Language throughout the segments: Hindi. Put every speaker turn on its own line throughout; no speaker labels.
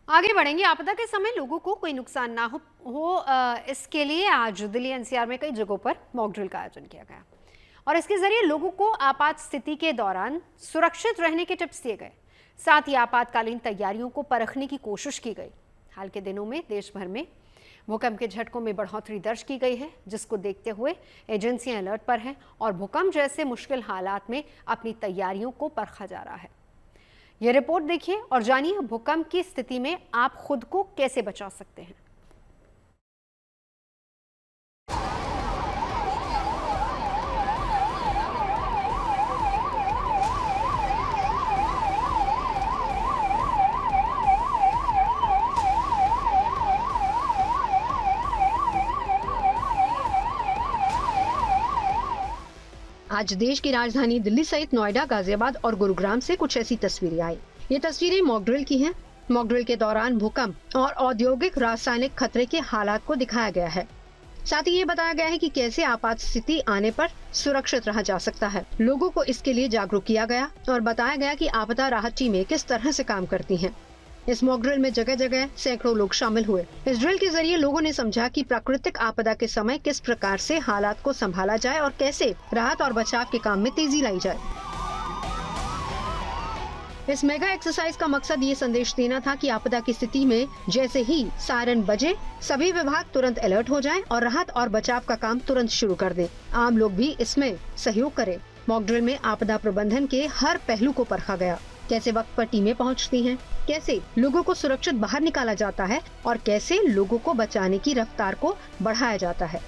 आगे बढ़ेंगे। आपदा के समय लोगों को कोई नुकसान ना इसके लिए आज दिल्ली एनसीआर में कई जगहों पर मॉक ड्रिल का आयोजन किया गया और इसके जरिए लोगों को आपात स्थिति के दौरान सुरक्षित रहने के टिप्स दिए गए। साथ ही आपातकालीन तैयारियों को परखने की कोशिश की गई। हाल के दिनों में देश भर में भूकंप के झटकों में बढ़ोतरी दर्ज की गई है, जिसको देखते हुए एजेंसियां अलर्ट पर हैं और भूकंप जैसे मुश्किल हालात में अपनी तैयारियों को परखा जा रहा है। यह रिपोर्ट देखिए और जानिए भूकंप की स्थिति में आप खुद को कैसे बचा सकते हैं।
आज देश की राजधानी दिल्ली सहित नोएडा, गाजियाबाद और गुरुग्राम से कुछ ऐसी तस्वीरें आई। ये तस्वीरें मॉक ड्रिल की हैं। मॉक ड्रिल के दौरान भूकंप और औद्योगिक रासायनिक खतरे के हालात को दिखाया गया है। साथ ही ये बताया गया है कि कैसे आपात स्थिति आने पर सुरक्षित रहा जा सकता है। लोगों को इसके लिए जागरूक किया गया और बताया गया कि आपदा राहत टीमें किस तरह से काम करती हैं। इस मॉक ड्रिल में जगह जगह सैकड़ों लोग शामिल हुए। इस ड्रिल के जरिए लोगों ने समझा कि प्राकृतिक आपदा के समय किस प्रकार से हालात को संभाला जाए और कैसे राहत और बचाव के काम में तेजी लाई जाए। इस मेगा एक्सरसाइज का मकसद ये संदेश देना था कि आपदा की स्थिति में जैसे ही सायरन बजे, सभी विभाग तुरंत अलर्ट हो जाएं और राहत और बचाव का काम तुरंत शुरू कर दें। आम लोग भी इसमें सहयोग करें। मॉक ड्रिल में आपदा प्रबंधन के हर पहलू को परखा गया। कैसे वक्त पर टीमें पहुंचती हैं, कैसे लोगों को सुरक्षित बाहर निकाला जाता है और कैसे लोगों को बचाने की रफ्तार को बढ़ाया जाता है।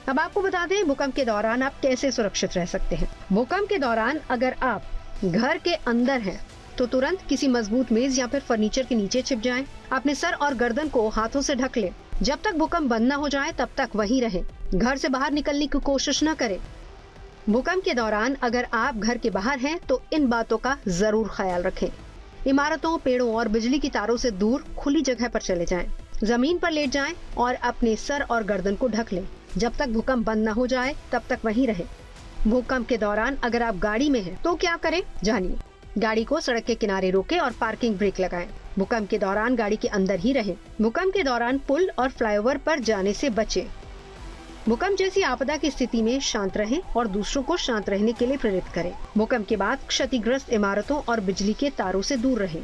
अब आपको बता दें भूकंप के दौरान आप कैसे सुरक्षित रह सकते हैं। भूकंप के दौरान अगर आप घर के अंदर हैं तो तुरंत किसी मजबूत मेज या फिर फर्नीचर के नीचे छिप जाएं। अपने सर और गर्दन को हाथों से ढक लें। जब तक भूकंप बंद न हो जाए तब तक वहीं रहें। घर से बाहर निकलने की कोशिश न करें। भूकंप के दौरान अगर आप घर के बाहर हैं तो इन बातों का जरूर ख्याल रखें। इमारतों, पेड़ों और बिजली की तारों से दूर खुली जगह पर चले जाएं। जमीन पर लेट जाएं और अपने सर और गर्दन को ढक लें। जब तक भूकंप बंद न हो जाए तब तक वहीं रहें। भूकंप के दौरान अगर आप गाड़ी में हैं तो क्या करें, जानिए। गाड़ी को सड़क के किनारे रोकें और पार्किंग ब्रेक लगाएं। भूकंप के दौरान गाड़ी के अंदर ही रहें। भूकंप के दौरान पुल और फ्लाईओवर पर जाने से बचें। भूकंप जैसी आपदा की स्थिति में शांत रहें और दूसरों को शांत रहने के लिए प्रेरित करें। भूकंप के बाद क्षतिग्रस्त इमारतों और बिजली के तारों से दूर रहें।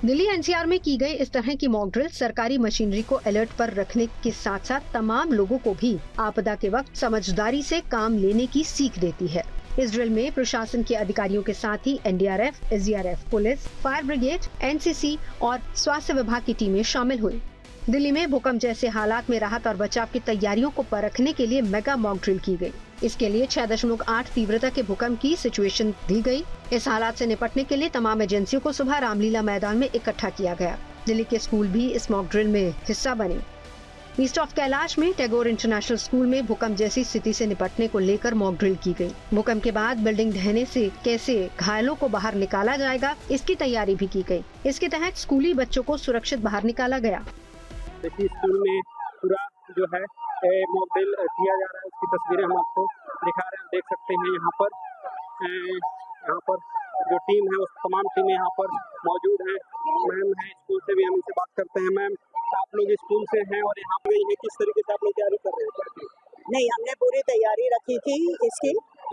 दिल्ली एनसीआर में की गई इस तरह की मॉक ड्रिल सरकारी मशीनरी को अलर्ट पर रखने के साथ साथ तमाम लोगों को भी आपदा के वक्त समझदारी से काम लेने की सीख देती है। इस ड्रिल में प्रशासन के अधिकारियों के साथ ही NDRF, SDRF, police, fire brigade, NCC और स्वास्थ्य विभाग की टीमें शामिल हुई। दिल्ली में भूकंप जैसे हालात में राहत और बचाव की तैयारियों को परखने के लिए मेगा मॉक ड्रिल की गई। इसके लिए 6.8 तीव्रता के भूकंप की सिचुएशन दी गई। इस हालात से निपटने के लिए तमाम एजेंसियों को सुबह रामलीला मैदान में इकट्ठा किया गया। दिल्ली के स्कूल भी इस मॉक ड्रिल में हिस्सा बने। ईस्ट ऑफ कैलाश में टैगोर इंटरनेशनल स्कूल में भूकंप जैसी स्थिति से निपटने को लेकर मॉक ड्रिल की गई। भूकंप के बाद बिल्डिंग ढहने से कैसे घायलों को बाहर निकाला जाएगा, इसकी तैयारी भी की गई। इसके तहत स्कूली बच्चों को सुरक्षित बाहर निकाला गया।
देखिए स्कूल में पूरा जो है मॉक ड्रिल किया जा रहा है, उसकी तस्वीरें हम आपको दिखा रहे हैं। देख सकते हैं यहाँ पर जो टीम है, उस तमाम टीमें यहाँ पर मौजूद हैं। मैम है स्कूल से भी, हम इनसे बात करते हैं। मैम, आप लोग स्कूल से हैं और यहाँ पे है, किस तरीके से आप लोग तैयारी कर रहे हैं?
नहीं, हमने पूरी तैयारी रखी थी इसकी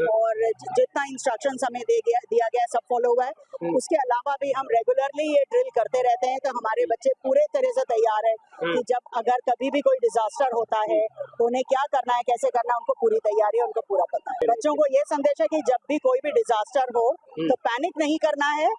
और जितना इंस्ट्रक्शंस हमें दिया गया सब फॉलो हुआ है। उसके अलावा भी हम रेगुलरली ये ड्रिल करते रहते हैं, तो हमारे बच्चे पूरे तरह से तैयार है कि जब अगर कभी भी कोई डिजास्टर होता है तो उन्हें क्या करना है, कैसे करना है, उनको पूरी तैयारी है, उनको पूरा पता है। बच्चों को ये संदेश है कि जब भी कोई भी डिजास्टर हो तो पैनिक नहीं करना है,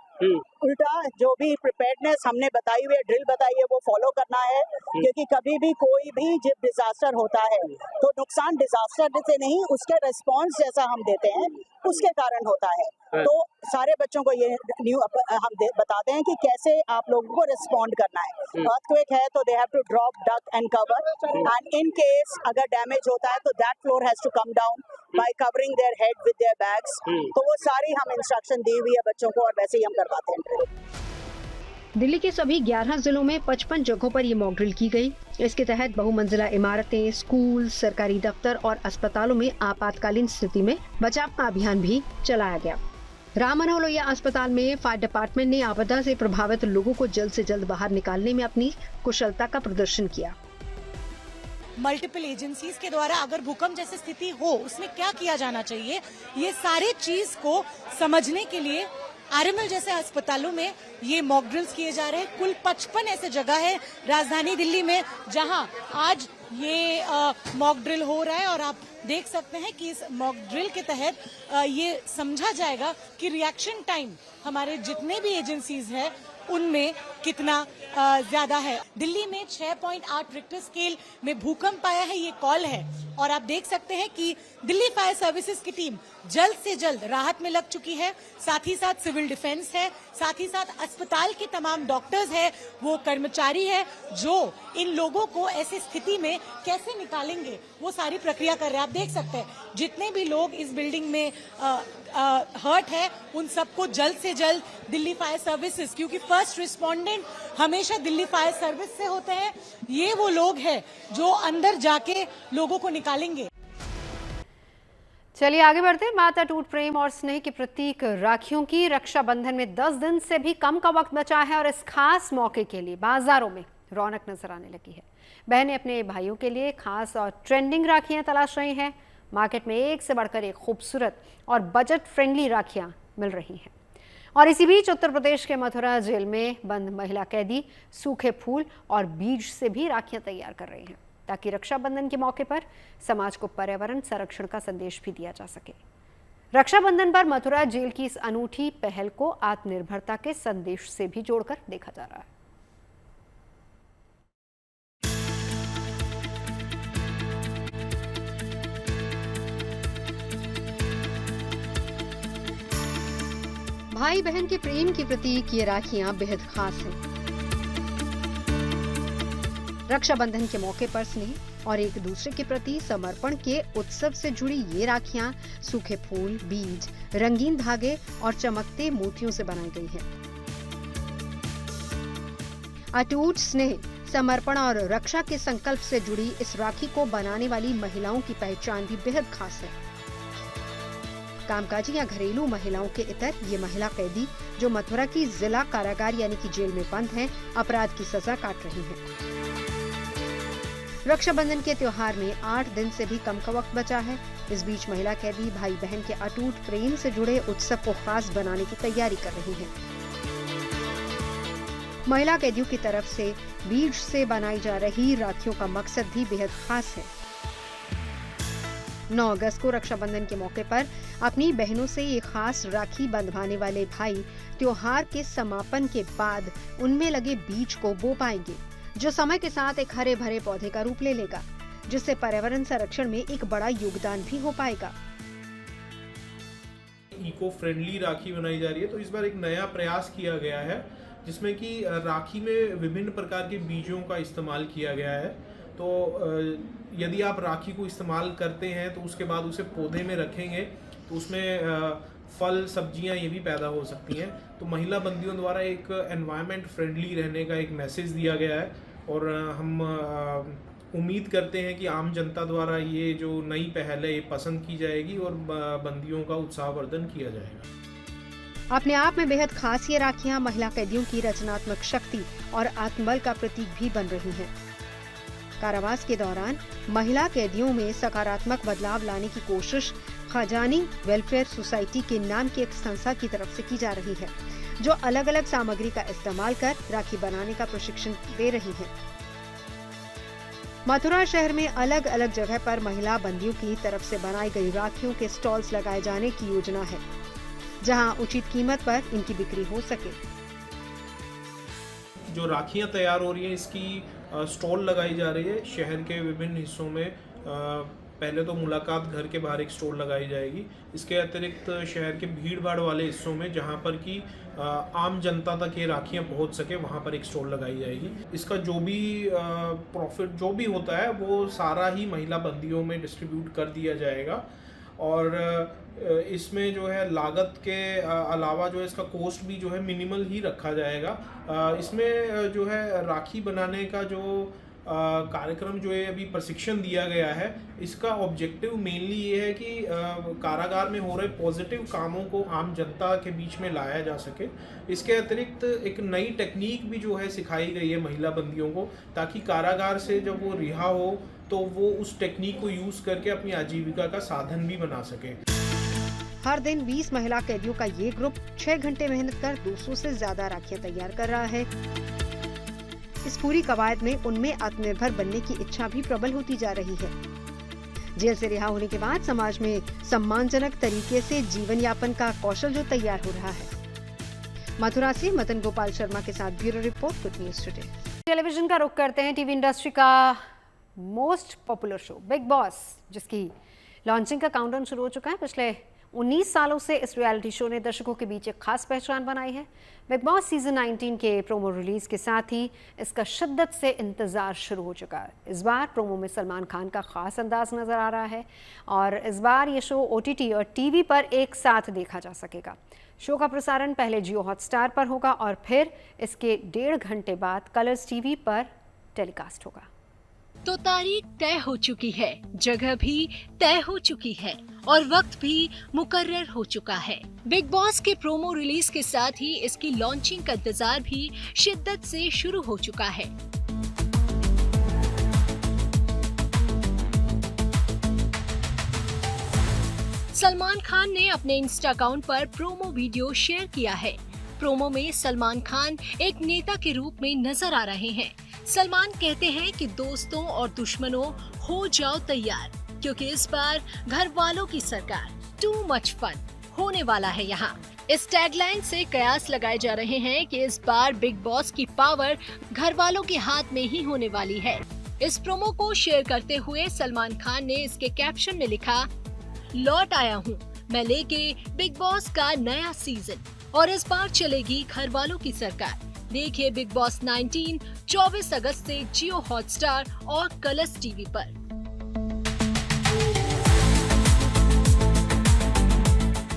उल्टा जो भी प्रिपेयर्डनेस हमने बताई हुई है, ड्रिल बताई है, वो फॉलो करना है। क्योंकि कभी भी कोई भी जब डिजास्टर होता है तो नुकसान डिजास्टर से नहीं, उसके रिस्पॉन्स जैसा हम देते हैं उसके कारण होता है। तो सारे बच्चों को ये हम बताते हैं कि कैसे आप लोगों को रिस्पॉन्ड करना है। अर्थक्वेक है तो they have to drop, duck and cover, and in case अगर डैमेज होता है तो that floor has to come down by covering their head with their bags. तो वो सारी हम इंस्ट्रक्शन दी हुई है बच्चों को और वैसे ही हम करवाते हैं।
दिल्ली के सभी 11 जिलों में 55 जगहों पर ये मॉक ड्रिल की गई। इसके तहत बहुमंजिला इमारतें, स्कूल, सरकारी दफ्तर और अस्पतालों में आपातकालीन स्थिति में बचाव का अभियान भी चलाया गया। राम मनोहर लोहिया अस्पताल में फायर डिपार्टमेंट ने आपदा से प्रभावित लोगों को जल्द से जल्द बाहर निकालने में अपनी कुशलता का प्रदर्शन किया।
मल्टीपल एजेंसीज के द्वारा अगर भूकंप जैसी स्थिति हो उसमें क्या किया जाना चाहिए, ये सारे चीज को समझने के लिए आरएमएल जैसे अस्पतालों में ये मॉक ड्रिल्स किए जा रहे हैं। कुल 55 ऐसे जगह है राजधानी दिल्ली में जहां आज ये मॉक ड्रिल हो रहा है और आप देख सकते हैं कि इस मॉक ड्रिल के तहत ये समझा जाएगा कि रिएक्शन टाइम हमारे जितने भी एजेंसीज हैं उनमें कितना ज्यादा है। दिल्ली में 6.8 रिक्टर स्केल में भूकंप आया है, ये कॉल है और आप देख सकते हैं कि दिल्ली फायर सर्विसेज की टीम जल्द से जल्द राहत में लग चुकी है। साथ ही साथ सिविल डिफेंस है, साथ ही साथ अस्पताल के तमाम डॉक्टर्स है, वो कर्मचारी है जो इन लोगों को ऐसी स्थिति में कैसे निकालेंगे वो सारी प्रक्रिया कर रहे हैं। आप देख सकते हैं जितने भी लोग इस बिल्डिंग में हर्ट है उन सबको जल्द से जल्द दिल्ली फायर सर्विसेज, क्योंकि फर्स्ट रिस्पोंडेंट हमेशा दिल्ली फायर सर्विस से होते हैं, ये वो लोग हैं जो अंदर जाके लोगों को निकालेंगे।
चलिए आगे बढ़ते हैं। माता टूट प्रेम और स्नेह के प्रतीक राखियों की रक्षाबंधन में 10 दिन से भी कम का वक्त बचा है और इस खास मौके के लिए बाजारों में रौनक नजर आने लगी है। बहनें अपने भाइयों के लिए खास और ट्रेंडिंग राखियां तलाश रही हैं। मार्केट में एक से बढ़कर एक खूबसूरत और बजट फ्रेंडली राखियां मिल रही हैं। और इसी बीच उत्तर प्रदेश के मथुरा जेल में बंद महिला कैदी सूखे फूल और बीज से भी राखियां तैयार कर रही हैं ताकि रक्षाबंधन के मौके पर समाज को पर्यावरण संरक्षण का संदेश भी दिया जा सके। रक्षाबंधन पर मथुरा जेल की इस अनूठी पहल को आत्मनिर्भरता के संदेश से भी जोड़कर देखा जा रहा है।
भाई बहन के प्रेम के प्रतीक ये राखियां बेहद खास हैं। रक्षाबंधन के मौके पर स्नेह और एक दूसरे के प्रति समर्पण के उत्सव से जुड़ी ये राखियां सूखे फूल, बीज, रंगीन धागे और चमकते मोतियों से बनाई गई हैं। अटूट स्नेह, समर्पण और रक्षा के संकल्प से जुड़ी इस राखी को बनाने वाली महिलाओं की पहचान भी बेहद खास है। कामकाजी या घरेलू महिलाओं के इतर ये महिला कैदी जो मथुरा की जिला कारागार यानी कि जेल में बंद हैं, अपराध की सजा काट रही हैं। रक्षाबंधन के त्योहार में 8 दिन से भी कम का वक्त बचा है। इस बीच महिला कैदी भाई बहन के अटूट प्रेम से जुड़े उत्सव को खास बनाने की तैयारी कर रही हैं। महिला कैदियों की तरफ से बीज से बनाई जा रही राखियों का मकसद भी बेहद खास है। 9 अगस्त को रक्षाबंधन के मौके पर अपनी बहनों से ये खास राखी बंधवाने वाले भाई त्योहार के समापन के बाद उनमें लगे बीज को बो पाएंगे, जो समय के साथ एक हरे भरे पौधे का रूप ले लेगा, जिससे पर्यावरण संरक्षण में एक बड़ा योगदान भी हो पाएगा।
इको फ्रेंडली राखी बनाई जा रही है, तो इस बार एक नया प्रयास किया गया है जिसमें कि राखी में विभिन्न प्रकार के बीजों का इस्तेमाल किया गया है। तो यदि आप राखी को इस्तेमाल करते हैं तो उसके बाद उसे पौधे में रखेंगे तो उसमें फल सब्जियां ये भी पैदा हो सकती हैं। तो महिला बंदियों द्वारा एक एनवायरनमेंट फ्रेंडली रहने का एक मैसेज दिया गया है और हम उम्मीद करते हैं कि आम जनता द्वारा ये जो नई पहल है ये पसंद की जाएगी और बंदियों का उत्साहवर्धन किया जाएगा।
अपने आप में बेहद खास ये राखियां महिला कैदियों की रचनात्मक शक्ति और आत्मबल का प्रतीक भी बन रही हैं। कारावास के दौरान महिला कैदियों में सकारात्मक बदलाव लाने की कोशिश खजानी वेलफेयर सोसाइटी के नाम की एक संस्था की तरफ से की जा रही है, जो अलग अलग सामग्री का इस्तेमाल कर राखी बनाने का प्रशिक्षण दे रही है। मथुरा शहर में अलग अलग जगह पर महिला बंदियों की तरफ से बनाई गई राखियों के स्टॉल्स लगाए जाने की योजना है, जहां उचित कीमत पर इनकी बिक्री हो सके।
जो राखियां तैयार हो रही हैं इसकी स्टॉल लगाई जा रही है शहर के विभिन्न हिस्सों में। पहले तो मुलाकात घर के बाहर एक स्टॉल लगाई जाएगी। इसके अतिरिक्त शहर के भीड़ भाड़ वाले हिस्सों में जहां पर कि आम जनता तक ये राखियां पहुंच सके वहां पर एक स्टॉल लगाई जाएगी। इसका जो भी प्रॉफिट जो भी होता है वो सारा ही महिला बंदियों में डिस्ट्रीब्यूट कर दिया जाएगा। और इसमें जो है लागत के अलावा जो है इसका कॉस्ट भी जो है मिनिमल ही रखा जाएगा। इसमें जो है राखी बनाने का जो कार्यक्रम जो है अभी प्रशिक्षण दिया गया है, इसका ऑब्जेक्टिव मेनली ये है कि कारागार में हो रहे पॉजिटिव कामों को आम जनता के बीच में लाया जा सके। इसके अतिरिक्त एक नई टेक्निक भी जो है सिखाई गई है महिला बंदियों को, ताकि कारागार से जब वो रिहा हो तो वो उस टेक्निक को यूज़ करके अपनी आजीविका का साधन भी बना सके।
हर दिन 20 महिला कैदियों का ये ग्रुप 6 घंटे मेहनत कर 200 से ज्यादा राखियां तैयार कर रहा है। इस पूरी कवायद में उनमें आत्मनिर्भर बनने की इच्छा भी प्रबल होती जा रही है। जेल से रिहा होने के बाद समाज में सम्मानजनक तरीके से जीवन यापन का कौशल जो तैयार हो रहा है। मथुरा से मदन गोपाल शर्मा के साथ bureau report, good news today.
Television का रुख करते हैं। टीवी इंडस्ट्री का most popular show big boss, जिसकी लॉन्चिंग का काउंटडाउन शुरू हो चुका है। पिछले 19 सालों से इस रियलिटी शो ने दर्शकों के बीच एक खास पहचान बनाई है। बिग बॉस सीजन 19 के प्रोमो रिलीज के साथ ही इसका शिद्दत से इंतजार शुरू हो चुका है। इस बार प्रोमो में सलमान खान का खास अंदाज नजर आ रहा है और इस बार ये शो OTT और टीवी पर एक साथ देखा जा सकेगा। शो का प्रसारण पहले जियो हॉटस्टार पर होगा और फिर इसके 1.5 घंटे बाद कलर्स टीवी पर टेलीकास्ट होगा।
तो तारीख तय हो चुकी है, जगह भी तय हो चुकी है और वक्त भी मुकर्रर हो चुका है। बिग बॉस के प्रोमो रिलीज के साथ ही इसकी लॉन्चिंग का इंतजार भी शिद्दत से शुरू हो चुका है। सलमान खान ने अपने इंस्टा अकाउंट पर प्रोमो वीडियो शेयर किया है। प्रोमो में सलमान खान एक नेता के रूप में नजर आ रहे हैं। सलमान कहते हैं कि दोस्तों और दुश्मनों हो जाओ तैयार, क्योंकि इस बार घर वालों की सरकार, टू मच फन होने वाला है यहाँ। इस टैगलाइन से कयास लगाए जा रहे हैं कि इस बार बिग बॉस की पावर घर वालों के हाथ में ही होने वाली है। इस प्रोमो को शेयर करते हुए सलमान खान ने इसके कैप्शन में लिखा, लौट आया हूँ मैं लेके बिग बॉस का नया सीजन और इस बार चलेगी घर वालों की सरकार। देखिए बिग बॉस 19 24 अगस्त से जियो हॉटस्टार और कलर्स टीवी पर।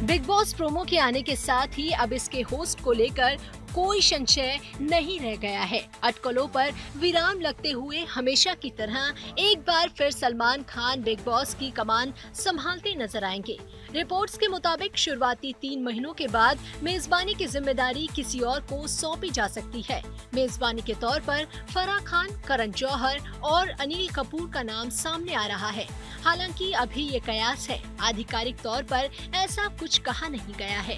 बिग बॉस प्रोमो के आने के साथ ही अब इसके होस्ट को लेकर कोई संशय नहीं रह गया है। अटकलों पर विराम लगते हुए हमेशा की तरह एक बार फिर सलमान खान बिग बॉस की कमान संभालते नजर आएंगे। रिपोर्ट्स के मुताबिक शुरुआती 3 महीनों के बाद मेजबानी की जिम्मेदारी किसी और को सौंपी जा सकती है। मेजबानी के तौर पर फराह खान, करण जौहर और अनिल कपूर का नाम सामने आ रहा है। हालांकि अभी ये कयास है, आधिकारिक तौर पर ऐसा कुछ कहा नहीं गया है।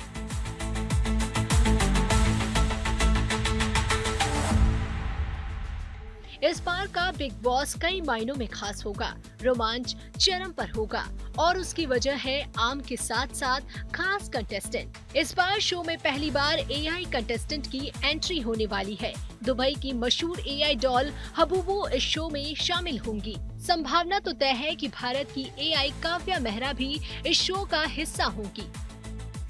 इस बार का बिग बॉस कई मायनों में खास होगा। रोमांच चरम पर होगा और उसकी वजह है आम के साथ साथ खास कंटेस्टेंट। इस बार शो में पहली बार AI कंटेस्टेंट की एंट्री होने वाली है। दुबई की मशहूर AI डॉल हबूबू इस शो में शामिल होंगी। संभावना तो तय है कि भारत की AI काव्या मेहरा भी इस शो का हिस्सा होंगी।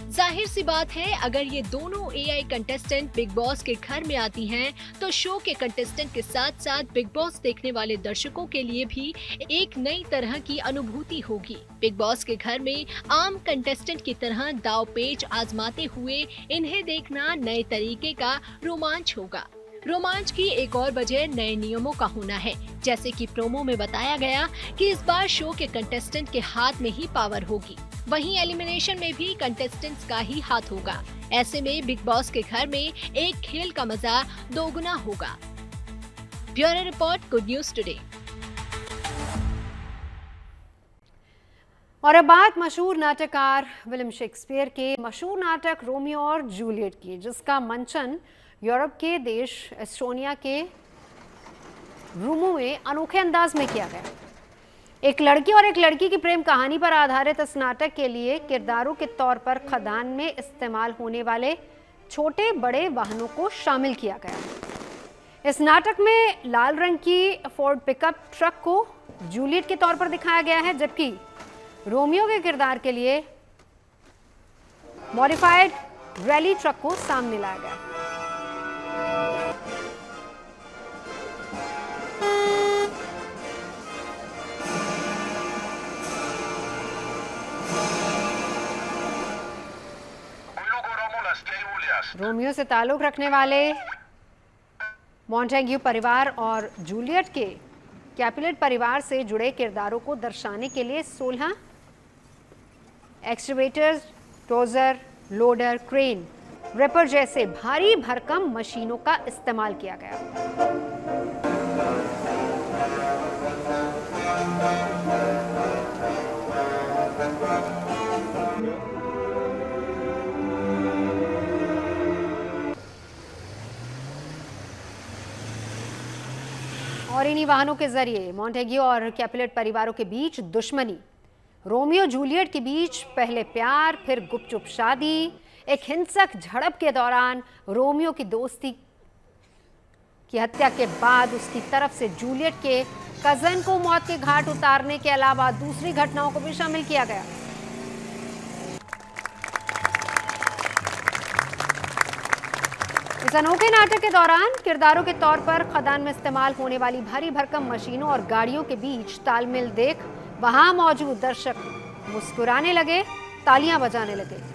जाहिर सी बात है, अगर ये दोनों AI कंटेस्टेंट बिग बॉस के घर में आती हैं, तो शो के कंटेस्टेंट के साथ साथ बिग बॉस देखने वाले दर्शकों के लिए भी एक नई तरह की अनुभूति होगी। बिग बॉस के घर में आम कंटेस्टेंट की तरह दाव पेच आजमाते हुए इन्हें देखना नए तरीके का रोमांच होगा। रोमांच की एक और वजह नए नियमों का होना है। जैसे कि प्रोमो में बताया गया कि इस बार शो के कंटेस्टेंट के हाथ में ही पावर होगी। वहीं एलिमिनेशन में भी कंटेस्टेंट्स का ही हाथ होगा। ऐसे में बिग बॉस के घर में एक खेल का मजा दोगुना होगा। Bureau report, good news today.
और अब बात मशहूर नाटककार विलियम शेक्सपियर के मशहूर नाटक रोमियो और जूलियट की, जिसका मंचन यूरोप के देश एस्टोनिया के रूमो में अनोखे अंदाज में किया गया। एक लड़की और एक लड़की की प्रेम कहानी पर आधारित इस नाटक के लिए किरदारों के तौर पर खदान में इस्तेमाल होने वाले छोटे बड़े वाहनों को शामिल किया गया। इस नाटक में लाल रंग की फोर्ड पिकअप ट्रक को जूलियट के तौर पर दिखाया गया है, जबकि रोमियो के किरदार के लिए मॉडिफाइड रैली ट्रक को सामने लाया गया। रोमियो से ताल्लुक रखने वाले मॉन्टेग्यू परिवार और जूलियट के कैपुलेट परिवार से जुड़े किरदारों को दर्शाने के लिए 16 एक्सकवेटर्स, डोजर, लोडर, क्रेन, रिपर जैसे भारी भरकम मशीनों का इस्तेमाल किया गया। और इन्हीं वाहनों के जरिए मॉन्टेग्यू और कैपुलेट परिवारों के बीच दुश्मनी, रोमियो जूलियट के बीच पहले प्यार फिर गुपचुप शादी, एक हिंसक झड़प के दौरान रोमियो की दोस्ती की हत्या के बाद उसकी तरफ से जूलियट के कजन को मौत के घाट उतारने के अलावा दूसरी घटनाओं को भी शामिल किया गया। इस अनोखे नाटक के दौरान किरदारों के तौर पर खदान में इस्तेमाल होने वाली भारी भरकम मशीनों और गाड़ियों के बीच तालमेल देख वहां मौजूद दर्शक मुस्कुराने लगे, तालियां बजाने लगे।